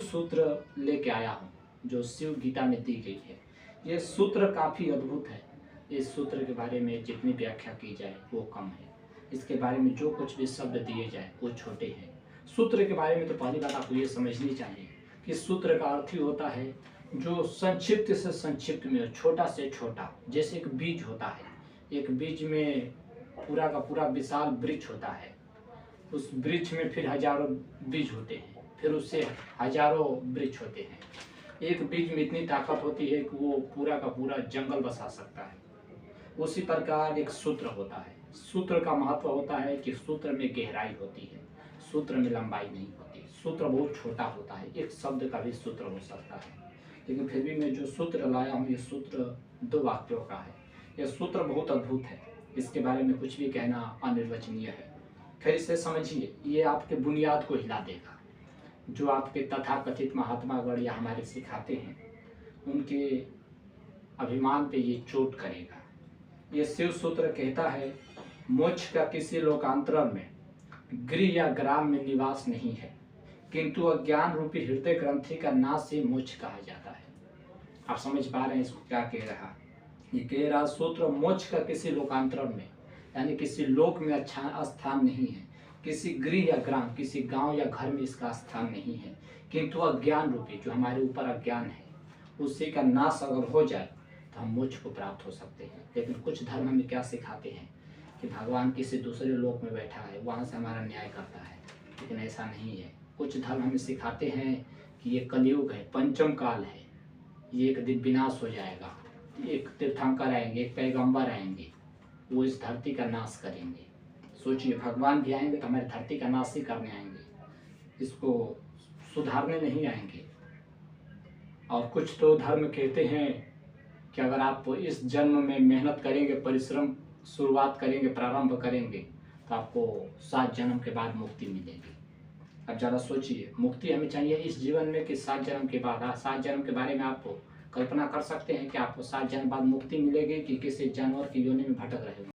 सूत्र लेके आया हूँ जो शिव गीता में दी गई है। ये सूत्र काफ़ी अद्भुत है। इस सूत्र के बारे में जितनी व्याख्या की जाए वो कम है। इसके बारे में जो कुछ भी शब्द दिए जाए वो छोटे हैं। सूत्र के बारे में तो पहली बात आपको ये समझनी चाहिए कि सूत्र का अर्थ ही होता है जो संक्षिप्त से संक्षिप्त में, छोटा से छोटा। जैसे एक बीज होता है, एक बीज में पूरा का पूरा विशाल वृक्ष होता है। उस वृक्ष में फिर हजारों बीज होते हैं, फिर उससे हजारों वृक्ष होते हैं। एक बीज में इतनी ताकत होती है कि वो पूरा का पूरा जंगल बसा सकता है। उसी प्रकार एक सूत्र होता है। सूत्र का महत्व होता है कि सूत्र में गहराई होती है, सूत्र में लंबाई नहीं होती। सूत्र बहुत छोटा होता है, एक शब्द का भी सूत्र हो सकता है। लेकिन फिर भी मैं जो सूत्र लाया हूँ, ये सूत्र 2 वाक्यों का है। यह सूत्र बहुत अद्भुत है, इसके बारे में कुछ भी कहना अनिर्वचनीय है। फिर इसे समझिए, ये आपके बुनियाद को हिला देगा। जो आपके तथाकथित महात्मागण या हमारे सिखाते हैं, उनके अभिमान पे ये चोट करेगा। ये शिव सूत्र कहता है, मोक्ष का किसी लोकांतरण में, गृह या ग्राम में निवास नहीं है, किंतु अज्ञान रूपी हृदय ग्रंथि का नाश से मोक्ष कहा जाता है। आप समझ पा रहे हैं इसको क्या कह रहा? ये कह रहा सूत्र मोक्ष का किसी लोकांतरण में, यानी किसी लोक में अच्छा स्थान नहीं है, किसी गृह या ग्राम, किसी गांव या घर में इसका स्थान नहीं है, किंतु अज्ञान रूपी, जो हमारे ऊपर अज्ञान है, उसी का नाश अगर हो जाए तो हम मोक्ष को प्राप्त हो सकते हैं। लेकिन कुछ धर्म हमें क्या सिखाते हैं कि भगवान किसी दूसरे लोक में बैठा है, वहाँ से हमारा न्याय करता है। लेकिन ऐसा नहीं है। कुछ धर्म हमें सिखाते हैं कि ये कलयुग है, पंचम काल है, ये एक दिन विनाश हो जाएगा। एक तीर्थंकर आएंगे, एक पैगंबर आएंगे, वो इस धरती का नाश करेंगे। सोचिए, भगवान भी आएंगे तो हमारी धरती का नाश ही करने आएंगे, इसको सुधारने नहीं आएंगे। और कुछ तो धर्म कहते हैं कि अगर आप इस जन्म में मेहनत करेंगे, परिश्रम शुरुआत करेंगे, प्रारंभ करेंगे, तो आपको 7 जन्म के बाद मुक्ति मिलेगी। अब ज़रा सोचिए, मुक्ति हमें चाहिए इस जीवन में कि 7 जन्म के बाद? 7 जन्म के बारे में आप कल्पना कर सकते हैं कि आपको 7 जन्म बाद मुक्ति मिलेगी कि किसी जानवर की योनि में भटक रहे हो?